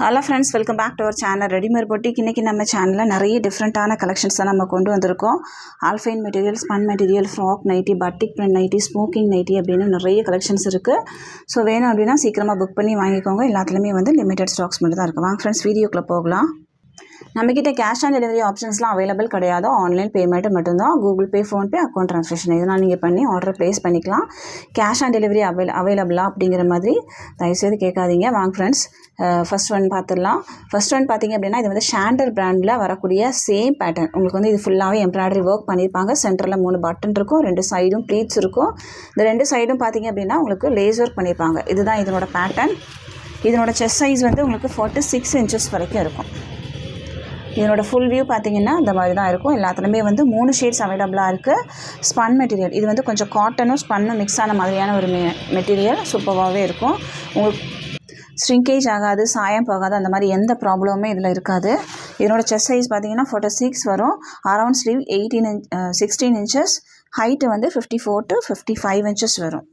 Hello friends, welcome back to our channel readymade boutique. இன்றைக்கி நம்ம சேனலில் நிறைய டிஃப்ரெண்ட்டான கலெக்ஷன்ஸ் தான் நம்ம கொண்டு வந்திருக்கோம். Alpine material, spun material, frock nighty, batik print nighty, smocking nighty அப்படின்னு நிறைய கலெக்ஷன்ஸ் இருக்குது. ஸோ வேணும் அப்படின்னா சீக்கிரமாக புக் பண்ணி வாங்கிக்கோங்க. எல்லாத்துலேயுமே வந்து லிமிடெட் ஸ்டாக்ஸ் மட்டும் தான் இருக்குது. வாங்க ஃப்ரெண்ட்ஸ், வீடியோக்குள்ளே போகலாம். நம்மக்கிட்ட கேஷ் ஆன் டெலிவரி ஆப்ஷன்ஸ்லாம் அவைலபிள் கிடையாது. ஆன்லைன் பேமெண்ட்டு மட்டும்தான். கூகுள் பே, ஃபோன்பே, அக்கௌண்ட் ட்ரான்ஸ்ஃபர்ஷன் இதெல்லாம் நீங்கள் பண்ணி ஆர்டர் ப்ளேஸ் பண்ணிக்கலாம். கேஷ் ஆன் டெலிவரி அவைலபிளா அப்படிங்கிற மாதிரி தயவுசெய்து கேட்காதீங்க. வாங்க ஃப்ரெண்ட்ஸ், ஃபஸ்ட் ஒன் பார்த்துடலாம். ஃபஸ்ட் ஒன் பார்த்திங்க அப்படின்னா இது வந்து ஷாண்டர் பிராண்டில் வரக்கூடிய சேம் பேட்டர்ன். உங்களுக்கு வந்து இது ஃபுல்லாகவே எம்ப்ராய்டரி ஒர்க் பண்ணியிருப்பாங்க. சென்டரில் 3 பட்டன் இருக்கும், 2 சைடும் ப்ளீட்ஸ் இருக்கும். இந்த 2 சைடும் பார்த்திங்க அப்படின்னா உங்களுக்கு லேஸ் ஒர்க் பண்ணியிருப்பாங்க. இதுதான் இதனோட பேட்டர்ன். இதனோட செஸ்ட் சைஸ் வந்து உங்களுக்கு 46 இன்ச்சஸ் வரைக்கும் இருக்கும். இதனோட ஃபுல் வியூ பார்த்திங்கன்னா இந்த மாதிரி தான் இருக்கும். எல்லாத்துலேயுமே வந்து 3 ஷேட்ஸ் அவைலபிளாக இருக்குது. ஸ்பன் மெட்டீரியல், இது வந்து கொஞ்சம் காட்டனும் ஸ்பன்னும் மிக்ஸ் ஆன மாதிரியான ஒரு மெட்டீரியல். சூப்பராகவே இருக்கும். உங்களுக்கு ஸ்ட்ரிங்கேஜ் ஆகாது, சாயம் போகாது, அந்த மாதிரி எந்த ப்ராப்ளமுமே இதில் இருக்காது. இதனோட செஸ்ட் சைஸ் பார்த்திங்கன்னா 46 வரும். அரவுண்ட் ஸ்லீவ் 16 இன்ச்சஸ், ஹைட்டு வந்து 54 to 55 இன்ச்சஸ் வரும்.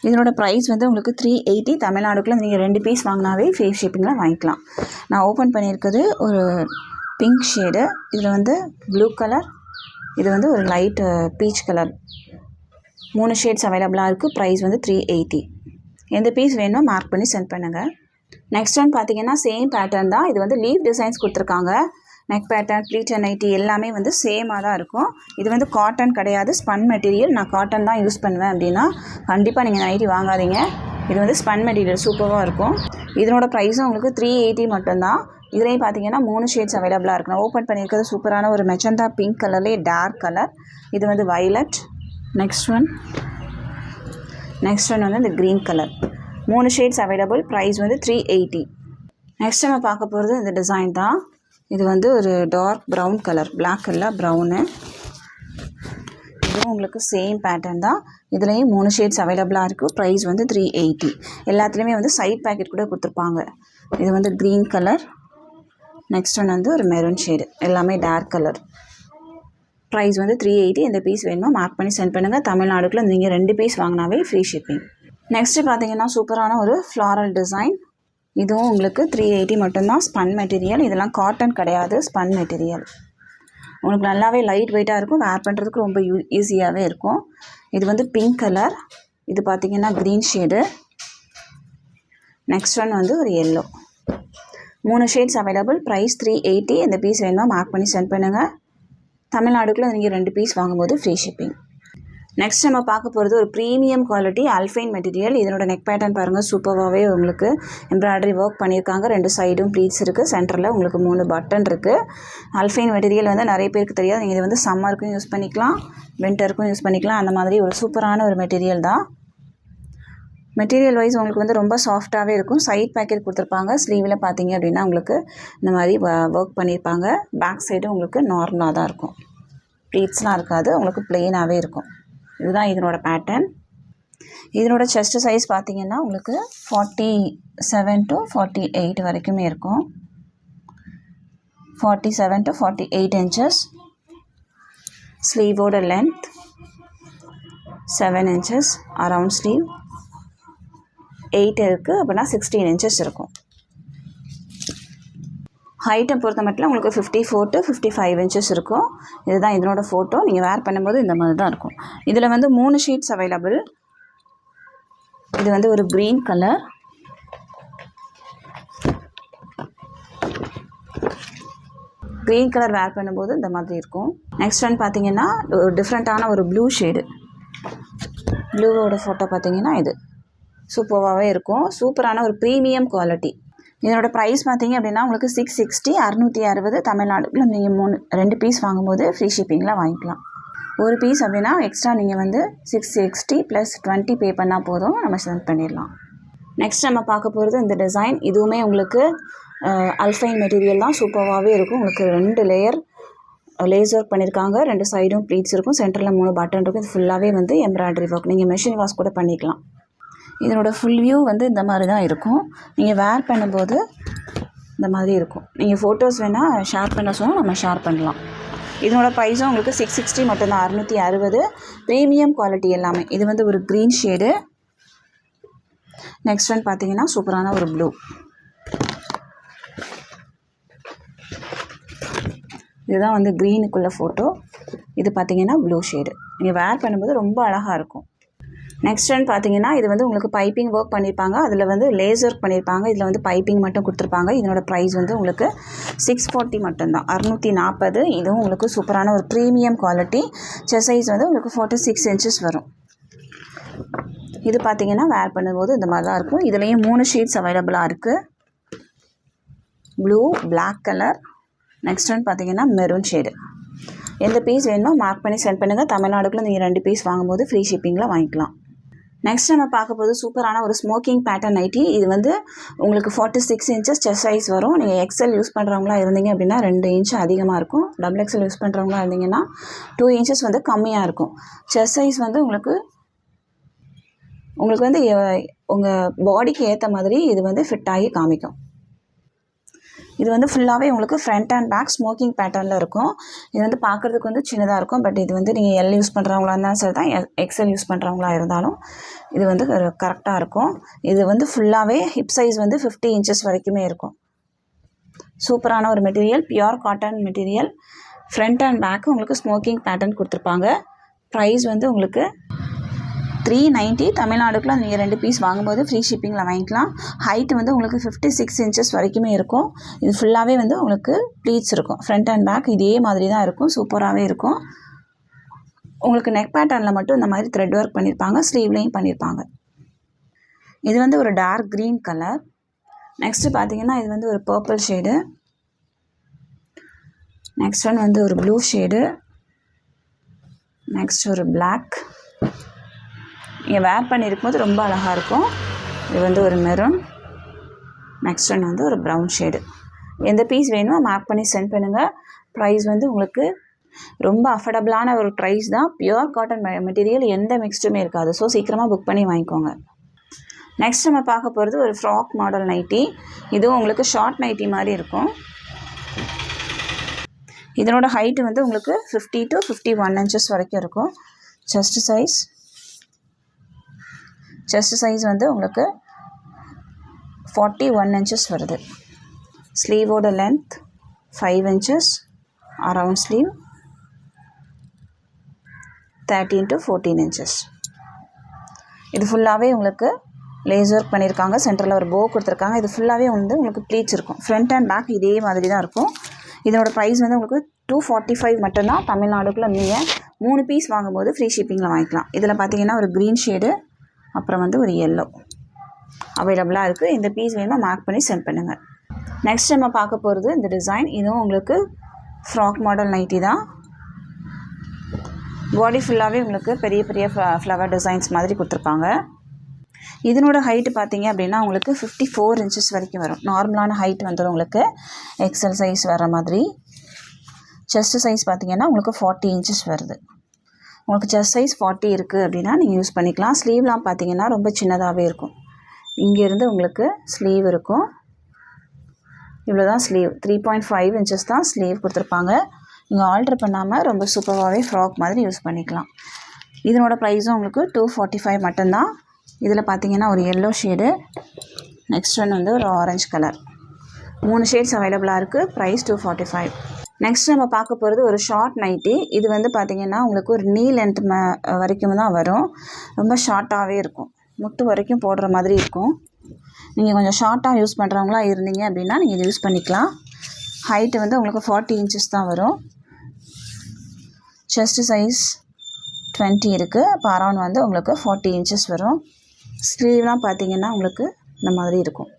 இதனோட ப்ரைஸ் வந்து உங்களுக்கு 380. தமிழ்நாடுக்குள்ளே நீங்கள் 2 பீஸ் வாங்கினாவே ஃப்ரீ ஷிப்பிங்கில் வாங்கிக்கலாம். நான் ஓப்பன் பண்ணியிருக்கிறது ஒரு பிங்க் ஷேடு. இதில் வந்து ப்ளூ கலர், இது வந்து ஒரு லைட் பீச் கலர். 3 ஷேட்ஸ் அவைலபிளாக இருக்குது. ப்ரைஸ் வந்து 380. எந்த பீஸ் வேணும் மார்க் பண்ணி சென்ட் பண்ணுங்கள். நெக்ஸ்ட் ஒன் பார்த்திங்கன்னா சேம் பேட்டர்ன் தான். இது வந்து லீவ் டிசைன்ஸ் கொடுத்துருக்காங்க. நெக் பேட்டர்ன், ப்ளீட்டர் நைட்டி எல்லாமே வந்து சேமாக தான் இருக்கும். இது வந்து காட்டன் கிடையாது, ஸ்பன் மெட்டீரியல். நான் காட்டன் தான் யூஸ் பண்ணுவேன் அப்படின்னா கண்டிப்பாக நீங்கள் நைட்டி வாங்காதீங்க. இது வந்து ஸ்பன் மெட்டீரியல் சூப்பராக இருக்கும். இதனோட ப்ரைஸும் உங்களுக்கு 380 மட்டும்தான். இதுலேயும் பார்த்தீங்கன்னா 3 ஷேட்ஸ் அவைலபிளாக இருக்குது. நான் ஓப்பன் பண்ணியிருக்கிறது சூப்பரான ஒரு மெச்சந்தா பிங்க் கலர்லேயே டார்க் கலர். இது வந்து வைலட். நெக்ஸ்ட் ஒன் வந்து இந்த green colour. 3 shades available. Price வந்து 380. நெக்ஸ்ட் நம்ம பார்க்க போகிறது இந்த டிசைன் தான். இது வந்து ஒரு dark brown colour, black colour brown. இதுவும் உங்களுக்கு சேம் பேட்டர்ன் தான். இதுலேயும் 3 ஷேட்ஸ் அவைலபிளாக இருக்குது. ப்ரைஸ் வந்து 380. எல்லாத்துலேயுமே வந்து சைட் பேக்கெட் கூட கொடுத்துருப்பாங்க. இது வந்து க்ரீன் கலர். நெக்ஸ்ட் ஒன் வந்து ஒரு மெரூன் ஷேடு, எல்லாமே டார்க் கலர். ப்ரைஸ் வந்து 380. இந்த பீஸ் வேணுமா மார்க் பண்ணி சென்ட் பண்ணுங்கள். தமிழ்நாடுக்குள்ளே நீங்கள் 2 பீஸ் வாங்கினாவே ஃப்ரீ ஷிப்பிங். நெக்ஸ்ட்டு பார்த்தீங்கன்னா சூப்பரான ஒரு ஃப்ளாரல் டிசைன். இதுவும் உங்களுக்கு 380 மட்டும்தான். Spun material. இதெல்லாம் காட்டன் கிடையாது, ஸ்பன் மெட்டீரியல். உங்களுக்கு நல்லாவே லைட் வெயிட்டாக இருக்கும். வேர் பண்ணுறதுக்கு ரொம்ப ஈஸியாகவே இருக்கும். இது வந்து பிங்க் கலர். இது பார்த்திங்கன்னா க்ரீன் ஷேடு. நெக்ஸ்ட் ஒன் வந்து ஒரு எல்லோ. 3 shades available. ப்ரைஸ் 380. இந்த பீஸ் வேணுமா மார்க் பண்ணி சென்ட் பண்ணுங்கள். தமிழ்நாடுக்குள்ளே நீங்கள் 2 பீஸ் வாங்கும்போது ஃப்ரீ ஷிப்பிங். நெக்ஸ்ட் நம்ம பார்க்க போகிறது ஒரு ப்ரீமியம் குவாலிட்டி ஆல்ஃபைன் மெட்டீரியல். இதனோட நெக் பேட்டர்ன் பாருங்கள், சூப்பராகவே உங்களுக்கு எம்ப்ராய்டரி ஒர்க் பண்ணியிருக்காங்க. 2 சைடும் ப்ளீட்ஸ் இருக்குது. சென்டரில் உங்களுக்கு 3 பட்டன் இருக்குது. ஆல்ஃபைன் மெட்டீரியல் வந்து நிறைய பேருக்கு தெரியாது. நீங்கள் இது வந்து சம்மருக்கும் யூஸ் பண்ணிக்கலாம், வின்டருக்கும் யூஸ் பண்ணிக்கலாம். அந்த மாதிரி ஒரு சூப்பரான ஒரு மெட்டீரியல் தான். மெட்டீரியல் வைஸ் உங்களுக்கு வந்து ரொம்ப சாஃப்டாகவே இருக்கும். சைட் பேக்கெட் கொடுத்துருப்பாங்க. ஸ்லீவில் பார்த்தீங்க அப்படின்னா உங்களுக்கு இந்த மாதிரி ஒர்க் பண்ணியிருப்பாங்க. பேக் சைடும் உங்களுக்கு நார்மலாக தான் இருக்கும். ப்ளீட்ஸ்லாம் இருக்காது, உங்களுக்கு ப்ளெயினாகவே இருக்கும். இதுதான் இதனோட பேட்டர்ன். இதனோட செஸ்ட் சைஸ் பார்த்திங்கன்னா உங்களுக்கு 47 to 48 வரைக்குமே இருக்கும். 47 to 48 இன்ச்சஸ். ஸ்லீவோட லென்த் 7 இன்ச்சஸ். அரவுண்ட் ஸ்லீவ் 8 இருக்குது அப்படின்னா 16 இன்ச்சஸ் இருக்கும். ஹைட்டை பொறுத்த மட்டும் உங்களுக்கு 54 to 55 இன்ச்சஸ் இருக்கும். இதுதான் இதனோட ஃபோட்டோ. நீங்கள் வேர் பண்ணும்போது இந்த மாதிரி தான் இருக்கும். இதில் வந்து 3 ஷீட்ஸ் அவைலபிள். இது வந்து ஒரு க்ரீன் கலர். க்ரீன் கலர் வேர் பண்ணும்போது இந்த மாதிரி இருக்கும். நெக்ஸ்ட் ஒன் பார்த்திங்கன்னா ஒரு டிஃப்ரெண்ட்டான ஒரு ப்ளூ ஷேடு. ப்ளூவோட ஃபோட்டோ பார்த்திங்கன்னா இது சூப்பராகவே இருக்கும். சூப்பரான ஒரு ப்ரீமியம் குவாலிட்டி. இதனோட ப்ரைஸ் பார்த்திங்க அப்படின்னா உங்களுக்கு 660. 660 தமிழ்நாடுக்குள்ள நீங்கள் 2 பீஸ் வாங்கும்போது ஃப்ரீ ஷிப்பிங்கில் வாங்கிக்கலாம். ஒரு பீஸ் அப்படின்னா எக்ஸ்ட்ரா நீங்கள் வந்து 660 + 20 பே பண்ணால் போதும், நம்ம சென்ட் பண்ணிடலாம். நெக்ஸ்ட் நம்ம பார்க்க போகிறது இந்த டிசைன். இதுவுமே உங்களுக்கு ஆல்ஃபைன் மெட்டீரியல் தான். சூப்பராகவே இருக்கும். உங்களுக்கு 2 லேயர் லேஸ் ஒர்க் பண்ணியிருக்காங்க. 2 சைடும் ப்ளீட்ஸ் இருக்கும். சென்டரில் 3 பட்டன் இருக்கும். இது ஃபுல்லாகவே வந்து எம்ப்ராய்டரி ஒர்க். நீங்கள் மெஷின் வாஷ் கூட பண்ணிக்கலாம். இதனோட ஃபுல் வியூ வந்து இந்த மாதிரி தான் இருக்கும். நீங்கள் வேர் பண்ணும்போது இந்த மாதிரி இருக்கும். நீங்கள் ஃபோட்டோஸ் வேணால் ஷேர் பண்ண சொன்னால் நம்ம ஷேர் பண்ணலாம். இதனோட ப்ரைஸும் உங்களுக்கு 660 மட்டும்தான். 660. ப்ரீமியம் குவாலிட்டி எல்லாமே. இது வந்து ஒரு க்ரீன் ஷேடு. நெக்ஸ்ட் ஒன் பார்த்தீங்கன்னா சூப்பரான ஒரு ப்ளூ. இதுதான் வந்து க்ரீனுக்குள்ள ஃபோட்டோ. இது பார்த்தீங்கன்னா ப்ளூ ஷேடு. நீங்கள் வேர் பண்ணும்போது ரொம்ப அழகாக இருக்கும். நெக்ஸ்ட் ஒன் பார்த்தீங்கன்னா இது வந்து உங்களுக்கு பைப்பிங் ஒர்க் பண்ணியிருப்பாங்க. அதில் வந்து லேசர் ஒர்க் பண்ணியிருப்பாங்க. இதில் வந்து பைப்பிங் மட்டும் கொடுத்துருப்பாங்க. இதனோட ப்ரைஸ் வந்து உங்களுக்கு 640 மட்டும்தான், 640. இதுவும் உங்களுக்கு சூப்பரான ஒரு ப்ரீமியம் குவாலிட்டி. செஸ்ட் சைஸ் வந்து உங்களுக்கு 46 inches வரும். இது பார்த்தீங்கன்னா வேர் பண்ணும்போது இந்த மாதிரி தான் இருக்கும். இதுலேயும் 3 ஷேட்ஸ் அவைலபிளாக இருக்குது. Blue, black colour. Next one பார்த்தீங்கன்னா மெரூன் ஷேடு. எந்த பீஸ் வேணுமோ மார்க் பண்ணி சென்ட் பண்ணுங்கள். தமிழ்நாடுக்குள்ளே நீங்கள் 2 பீஸ் வாங்கும்போது ஃப்ரீ ஷிப்பிங்கில் வாங்கிக்கலாம். நெக்ஸ்ட் நம்ம பார்க்க போது சூப்பரான ஒரு ஸ்மோக்கிங் பேட்டர்ன் நைட்டி. இது வந்து உங்களுக்கு 46 inches செஸ்ட் சைஸ் வரும். நீங்கள் எக்ஸல் யூஸ் பண்ணுறவங்களா இருந்தீங்க அப்படின்னா 2 inch அதிகமாக இருக்கும். டபுள் எக்ஸல் யூஸ் பண்ணுறவங்களா இருந்தீங்கன்னா 2 inches வந்து கம்மியாக இருக்கும். செஸ்ட் சைஸ் வந்து உங்களுக்கு வந்து உங்கள் பாடிக்கு ஏற்ற மாதிரி இது வந்து ஃபிட் ஆகி காமிக்கும். இது வந்து ஃபுல்லாகவே உங்களுக்கு ஃப்ரண்ட் அண்ட் பேக் ஸ்மோக்கிங் பேட்டர்னில் இருக்கும். இது வந்து பார்க்குறதுக்கு வந்து சின்னதாக இருக்கும். பட் இது வந்து நீங்கள் எல் யூஸ் பண்ணுறவங்களா இருந்தாலும் சரி தான், எக்ஸல் யூஸ் பண்ணுறவங்களா இருந்தாலும் இது வந்து கரெக்டாக இருக்கும். இது வந்து ஃபுல்லாகவே ஹிப் சைஸ் வந்து 50 inches வரைக்குமே இருக்கும். சூப்பரான ஒரு material, pure cotton material. Front and back உங்களுக்கு ஸ்மோக்கிங் பேட்டர்ன் கொடுத்துருப்பாங்க. ப்ரைஸ் வந்து உங்களுக்கு 390. தமிழ்நாடுக்குள்ள நீங்கள் 2 பீஸ் வாங்கும்போது ஃப்ரீ ஷிப்பிங்கில் வாங்கிக்கலாம். ஹைட் வந்து உங்களுக்கு 56 inches வரைக்குமே இருக்கும். இது ஃபுல்லாகவே வந்து உங்களுக்கு ப்ளீட்ஸ் இருக்கும். ஃப்ரண்ட் அண்ட் பேக் இதே மாதிரி தான் இருக்கும். சூப்பராகவே இருக்கும். உங்களுக்கு நெக் பேட்டர்னில் மட்டும் இந்த மாதிரி த்ரெட் ஒர்க் பண்ணியிருப்பாங்க. ஸ்லீவ்லேயும் பண்ணியிருப்பாங்க. இது வந்து ஒரு டார்க் க்ரீன் கலர். நெக்ஸ்ட்டு பார்த்தீங்கன்னா இது வந்து ஒரு பர்பிள் ஷேடு. நெக்ஸ்ட் ஒன் வந்து ஒரு ப்ளூ ஷேடு. நெக்ஸ்ட் ஒரு பிளாக். நீங்கள் வேர் பண்ணியிருக்கும்போது ரொம்ப அழகாக இருக்கும். இது வந்து ஒரு மெரூன். நெக்ஸ்ட் ஒன் வந்து ஒரு ப்ரௌன் ஷேடு. எந்த பீஸ் வேணுமோ மார்க் பண்ணி சென்ட் பண்ணுங்கள். ப்ரைஸ் வந்து உங்களுக்கு ரொம்ப அஃபோர்டபுளான ஒரு ப்ரைஸ் தான். பியூர் காட்டன் மெட்டீரியல், எந்த மிக்ஸ்டுமே இருக்காது. ஸோ சீக்கிரமாக புக் பண்ணி வாங்கிக்கோங்க. நெக்ஸ்ட் நம்ம பார்க்க போகிறது ஒரு ஃப்ராக் மாடல் நைட்டி. இதுவும் உங்களுக்கு ஷார்ட் நைட்டி மாதிரி இருக்கும். இதனோட ஹைட்டு வந்து உங்களுக்கு 50 to 51 inches வரைக்கும் இருக்கும். செஸ்ட் சைஸ் வந்து உங்களுக்கு 41 inches வருது. ஸ்லீவோட length 5 inches. Around sleeve 13 to 14 inches. இது ஃபுல்லாகவே உங்களுக்கு லேசர் ஒர்க் பண்ணியிருக்காங்க. சென்டரில் ஒரு போ கொடுத்துருக்காங்க. இது ஃபுல்லாகவே வந்து உங்களுக்கு ப்ளீட்ஸ் இருக்கும். ஃப்ரண்ட் அண்ட் பேக் இதே மாதிரி தான் இருக்கும். இதனோட ப்ரைஸ் வந்து உங்களுக்கு 245 மட்டும்தான். தமிழ்நாடுக்குள்ளே நீங்கள் 3 பீஸ் வாங்கும்போது ஃப்ரீ ஷிப்பிங்கில் வாங்கிக்கலாம். இதில் பார்த்தீங்கன்னா ஒரு க்ரீன் ஷேடு, அப்புறம் வந்து ஒரு எல்லோ அவைலபிளாக இருக்குது. இந்த பீஸ் வேணுமா மார்க் பண்ணி சென்ட் பண்ணுங்கள். நெக்ஸ்ட் நம்ம பார்க்க போகிறது இந்த டிசைன். இதுவும் உங்களுக்கு ஃப்ராக் மாடல் நைட்டி தான். பாடி ஃபுல்லாகவே உங்களுக்கு பெரிய பெரிய ஃப்ளவர் டிசைன்ஸ் மாதிரி கொடுத்துருப்பாங்க. இதனோட ஹைட்டு பார்த்தீங்க அப்படின்னா உங்களுக்கு 54 inches வரைக்கும் வரும். நார்மலான ஹைட் வந்துடும் உங்களுக்கு எக்ஸல் சைஸ் வர மாதிரி. செஸ்ட் சைஸ் பார்த்தீங்கன்னா உங்களுக்கு 40 inches வருது. உங்களுக்கு செஸ்ட் சைஸ் 40 இருக்குது அப்படின்னா நீங்கள் யூஸ் பண்ணிக்கலாம். ஸ்லீவ்லாம் பார்த்தீங்கன்னா ரொம்ப சின்னதாகவே இருக்கும். இங்கேருந்து உங்களுக்கு ஸ்லீவ் இருக்கும். இவ்வளோ தான் ஸ்லீவ். 3.5 inches தான் ஸ்லீவ் கொடுத்துருப்பாங்க. நீங்கள் ஆல்ட்ரு பண்ணாமல் ரொம்ப சூப்பராகவே ஃப்ராக் மாதிரி யூஸ் பண்ணிக்கலாம். இதனோட ப்ரைஸும் உங்களுக்கு 245 மட்டும்தான். இதில் பார்த்தீங்கன்னா ஒரு எல்லோ ஷேடு. நெக்ஸ்ட் ஒன் வந்து ஒரு ஆரஞ்சு கலர். 3 ஷேட்ஸ் அவைலபிளாக இருக்குது. ப்ரைஸ் 245. நெக்ஸ்ட் நம்ம பார்க்க போகிறது ஒரு ஷார்ட் நைட்டி. இது வந்து பார்த்திங்கன்னா உங்களுக்கு ஒரு நீ லென்த் வரைக்கும் தான் வரும். ரொம்ப ஷார்ட்டாகவே இருக்கும். முட்டு வரைக்கும் போடுற மாதிரி இருக்கும். நீங்கள் கொஞ்சம் ஷார்ட்டாக யூஸ் பண்ணுறவங்களா இருந்தீங்க அப்படின்னா நீங்கள் இது யூஸ் பண்ணிக்கலாம். ஹைட்டு வந்து உங்களுக்கு 40 inches தான் வரும். செஸ்ட் சைஸ் 20 இருக்குது. இப்போ அரௌண்ட் வந்து உங்களுக்கு 40 inches வரும். ஸ்லீவ்லாம் பார்த்தீங்கன்னா உங்களுக்கு இந்த மாதிரி இருக்கும்.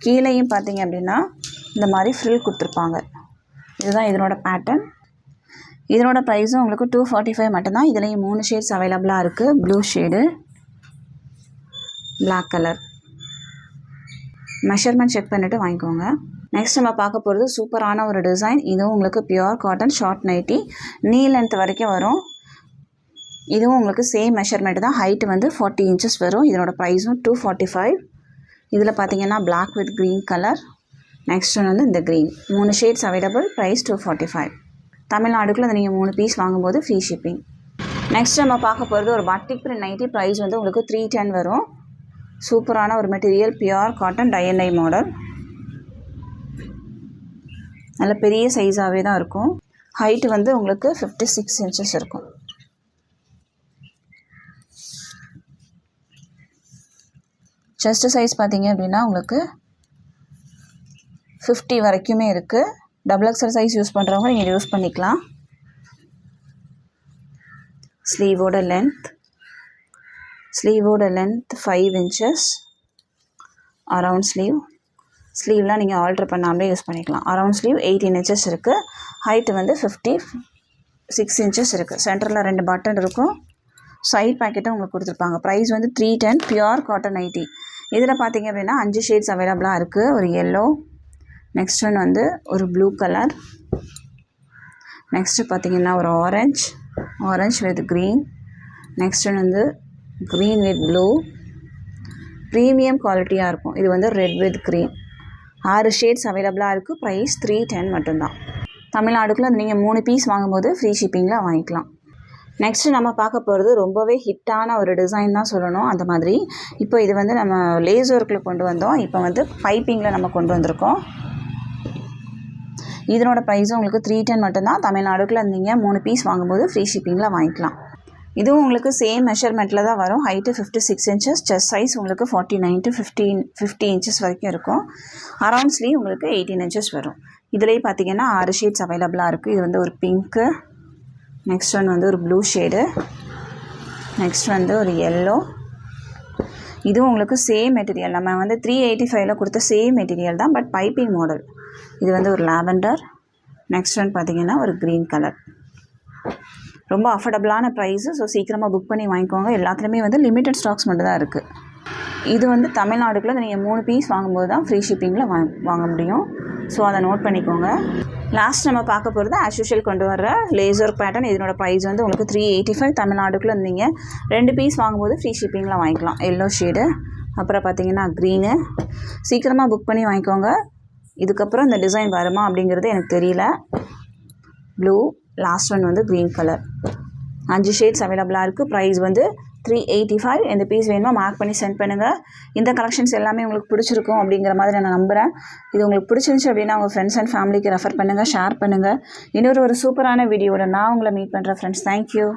கீழேயும் பார்த்தீங்க அப்படின்னா இந்த மாதிரி ஃப்ரில் கொடுத்துருப்பாங்க. இதுதான் இதனோட பேட்டர்ன். இதனோட ப்ரைஸும் உங்களுக்கு 245 மட்டும்தான். இதுலேயும் 3 ஷேட்ஸ் அவைலபிளாக இருக்குது. Blue shade, black colour. Measurement check பண்ணிவிட்டு வாங்கிக்கோங்க. நெக்ஸ்ட் நம்ம பார்க்க போகிறது சூப்பரான ஒரு டிசைன். இதுவும் உங்களுக்கு pure cotton short nighty. Knee length வரைக்கும் வரும். இதுவும் உங்களுக்கு சேம் மெஷர்மெண்ட் தான். ஹைட்டு வந்து 40 inches வரும். இதனோட ப்ரைஸும் 245. இதில் பார்த்தீங்கன்னா black with green colour. Next one வந்து இந்த க்ரீன். 3 shades available. ப்ரைஸ் 245. தமிழ்நாடுக்குள்ளே அதை நீங்கள் 3 பீஸ் வாங்கும்போது ஃப்ரீ ஷிப்பிங். நெக்ஸ்ட் நம்ம பார்க்க போகிறது ஒரு பட்டிக் பிரிண்ட் நைட்டி. ப்ரைஸ் வந்து உங்களுக்கு 310 வரும். சூப்பரான ஒரு material, pure cotton tie and dye model. நல்ல பெரிய சைஸாகவே தான் இருக்கும். ஹைட்டு வந்து உங்களுக்கு 56 inches இருக்கும். செஸ்ட் சைஸ் பார்த்தீங்க அப்படின்னா உங்களுக்கு 50 வரைக்குமே இருக்குது. டபுள் எக்ஸல் சைஸ் யூஸ் பண்ணுறவங்க நீங்கள் யூஸ் பண்ணிக்கலாம். ஸ்லீவோட லென்த் 5 inches. அரவுண்ட் ஸ்லீவ்லாம் நீங்கள் ஆல்ட்ரு பண்ணாமலே யூஸ் பண்ணிக்கலாம். அரவுண்ட் ஸ்லீவ் 18 inches இருக்குது. ஹைட்டு வந்து 56 inches இருக்குது. சென்டரில் 2 பட்டன் இருக்கும். சைட் பேக்கெட்டும் உங்களுக்கு கொடுத்துருப்பாங்க. ப்ரைஸ் வந்து 310. Pure cotton nightie. இதில் பார்த்தீங்க அப்படின்னா 5 ஷேட்ஸ் அவைலபிளாக இருக்குது. ஒரு எல்லோ, நெக்ஸ்ட் ஒன் வந்து ஒரு ப்ளூ கலர், நெக்ஸ்ட்டு பார்த்தீங்கன்னா ஒரு orange with green, next one வந்து க்ரீன் வித் ப்ளூ. ப்ரீமியம் குவாலிட்டியாக இருக்கும். இது வந்து ரெட் வித் க்ரீன். 6 ஷேட்ஸ் அவைலபிளாக இருக்குது. ப்ரைஸ் 310 மட்டும்தான். தமிழ்நாடுக்குள்ளே நீங்கள் 3 பீஸ் வாங்கும்போது ஃப்ரீ ஷிப்பிங்கில் வாங்கிக்கலாம். நெக்ஸ்ட்டு நம்ம பார்க்க போகிறது ரொம்பவே ஹிட்டான ஒரு டிசைன் தான் சொல்லணும். அந்த மாதிரி இப்போ இது வந்து நம்ம லேஸ் ஒர்க்கில் கொண்டு வந்தோம். இப்போ வந்து பைப்பிங்கில் நம்ம கொண்டு வந்திருக்கோம். இதனோட ப்ரைஸும் உங்களுக்கு 310 மட்டும்தான். தமிழ்நாடுக்குள்ளே நீங்கள் 3 பீஸ் வாங்கும்போது ஃப்ரீ ஷிப்பிங்கில் வாங்கிக்கலாம். இதுவும் உங்களுக்கு சேம் மெஷர்மெண்ட்டில் தான் வரும். Height 56 inches. செஸ்ட் சைஸ் உங்களுக்கு 49 to 50 inches வரைக்கும் இருக்கும். அரவுண்ட் ஸ்லீவ் உங்களுக்கு 18 inches வரும். இதிலேயே பார்த்தீங்கன்னா 6 ஷேட்ஸ் அவைலபிளாக இருக்குது. இது வந்து ஒரு பிங்க்கு, நெக்ஸ்ட் ஒன் வந்து ஒரு ப்ளூ ஷேடு, நெக்ஸ்ட் வந்து ஒரு எல்லோ. இதுவும் உங்களுக்கு சேம் மெட்டீரியல். நம்ம வந்து 385 கொடுத்த சேம் மெட்டீரியல் தான், பட் பைப்பிங் மாடல். இது வந்து ஒரு லாவெண்டர், நெக்ஸ்ட் ஒன் பார்த்தீங்கன்னா ஒரு க்ரீன் கலர். ரொம்ப அஃபோர்டபுளான ப்ரைஸு. ஸோ சீக்கிரமாக புக் பண்ணி வாங்கிக்கோங்க. எல்லாத்துலேயுமே வந்து லிமிட்டட் ஸ்டாக்ஸ் மட்டும் தான் இருக்குது. இது வந்து தமிழ்நாடுக்குள்ளே நீங்கள் 3 பீஸ் வாங்கும்போது தான் ஃப்ரீ ஷிப்பிங்கில் வாங்க முடியும். ஸோ அதை நோட் பண்ணிக்கோங்க. லாஸ்ட் நம்ம பார்க்க போகிறது ஆஸ் யூஷுவல் கொண்டு வர லேசர் பேட்டர்ன். இதனோட ப்ரைஸ் வந்து உங்களுக்கு 385. தமிழ்நாடுக்குள்ளே நீங்கள் 2 பீஸ் வாங்கும்போது ஃப்ரீ ஷிப்பிங்கில் வாங்கிக்கலாம். எல்லோ ஷேடு, அப்புறம் பார்த்தீங்கன்னா க்ரீனு. சீக்கிரமாக புக் பண்ணி வாங்கிக்கோங்க. இதுக்கப்புறம் இந்த டிசைன் வருமா அப்படிங்கிறது எனக்கு தெரியல. ப்ளூ, லாஸ்ட் ஒன் வந்து க்ரீன் கலர். 5 ஷேட்ஸ் அவைலபிளாக இருக்குது. ப்ரைஸ் வந்து 385. எந்த பீஸ் வேணுமோ மார்க் பண்ணி சென்ட் பண்ணுங்கள். இந்த கலெக்ஷன்ஸ் எல்லாமே உங்களுக்கு பிடிச்சிருக்கும் அப்படிங்கிற மாதிரி நான் நம்புகிறேன். இது உங்களுக்கு பிடிச்சிருந்துச்சு அப்படின்னா உங்கள் ஃப்ரெண்ட்ஸ் அண்ட் ஃபேமிலிக்கு ரெஃபர் பண்ணுங்கள், ஷேர் பண்ணுங்கள். இன்னொரு சூப்பரான வீடியோவில் நான் உங்களை மீட் பண்ணுறேன் ஃப்ரெண்ட்ஸ். தேங்க்யூ.